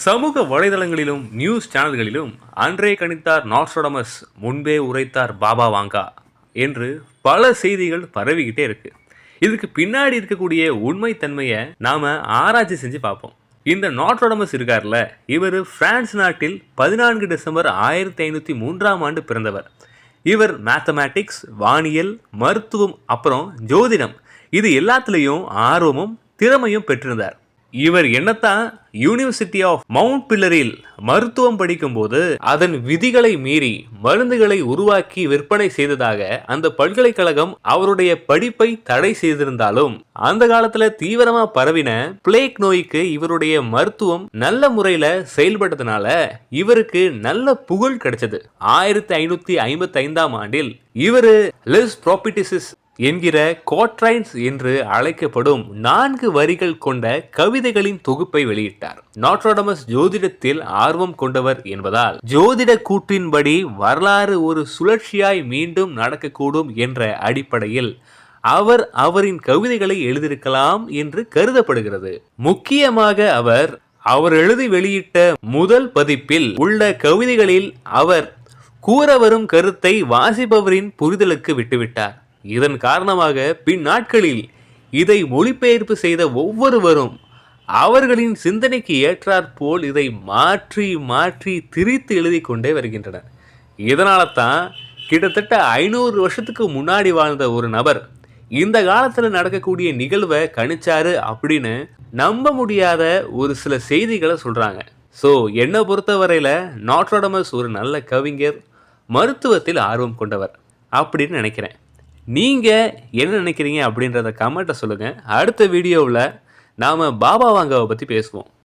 சமூக வலைதளங்களிலும் நியூஸ் சேனல்களிலும் அன்றே கணித்தார் நாஸ்ட்ராடமஸ், முன்பே உரைத்தார் பாபா வாங்கா என்று பல செய்திகள் பரவிக்கிட்டே இருக்கு. இதுக்கு பின்னாடி இருக்கக்கூடிய உண்மைத்தன்மையை நாம ஆராய்ச்சி செஞ்சு பார்ப்போம். இந்த நாஸ்ட்ராடமஸ் இருக்கார்ல, இவர் பிரான்ஸ் நாட்டில் 14 டிசம்பர் 1503 பிறந்தவர். இவர் மேத்தமேட்டிக்ஸ், வானியல், மருத்துவம், அப்புறம் ஜோதிடம் இது எல்லாத்துலேயும் ஆர்வமும் திறமையும் பெற்றிருந்தார். இவர் என்னத்தான் யூனிவர்சிட்டி ஆஃப் மவுண்ட் பில்லரில் மருத்துவம் படிக்கும்போது அதன் விதிகளை மீறி மருந்துகளை உருவாக்கி விற்பனை செய்ததாக அந்த பல்கலைக்கழகம் அவருடைய படிப்பை தடை செய்திருந்தாலும், அந்த காலத்துல தீவிரமா பரவின பிளேக் நோய்க்கு இவருடைய மருத்துவம் நல்ல முறையில செயல்பட்டதுனால இவருக்கு நல்ல புகழ் கிடைச்சது. 1555 இவரு லெஸ் ப்ராபிட்டிசிஸ் என்கிற கோட்ரைன்ஸ் என்று அழைக்கப்படும் 4 வரிகள் கொண்ட கவிதைகளின் தொகுப்பை வெளியிட்டார். நாஸ்ட்ராடமஸ் ஜோதிடத்தில் ஆர்வம் கொண்டவர் என்பதால் ஜோதிட கூற்றின்படி வரலாறு ஒரு சுழற்சியாய் மீண்டும் நடக்கக்கூடும் என்ற அடிப்படையில் அவரின் கவிதைகளை எழுதியிருக்கலாம் என்று கருதப்படுகிறது. முக்கியமாக அவர் எழுதி வெளியிட்ட முதல் பதிப்பில் உள்ள கவிதைகளில் அவர் கூற வரும் கருத்தை வாசிப்பவரின் புரிதலுக்கு விட்டுவிட்டார். இதன் காரணமாக பின் நாட்களில் இதை மொழிபெயர்ப்பு செய்த ஒவ்வொருவரும் அவர்களின் சிந்தனைக்கு ஏற்றாற்போல் இதை மாற்றி மாற்றி திரித்து எழுதி கொண்டே வருகின்றனர். இதனால தான் கிட்டத்தட்ட 500 வருஷத்துக்கு முன்னாடி வாழ்ந்த ஒரு நபர் இந்த காலத்தில் நடக்கக்கூடிய நிகழ்வை கணிச்சாரு அப்படின்னு நம்ப முடியாத ஒரு சில செய்திகளை சொல்றாங்க. ஸோ என்னை பொறுத்தவரையில் நாஸ்ட்ராடமஸ் ஒரு நல்ல கவிஞர், மருத்துவத்தில் ஆர்வம் கொண்டவர் அப்படின்னு நினைக்கிறேன். நீங்கள் என்ன நினைக்கிறீங்க அப்படின்றத கமெண்ட்டை சொல்லுங்கள். அடுத்த வீடியோவில் நாம் பாபா வாங்காவை பற்றி பேசுவோம்.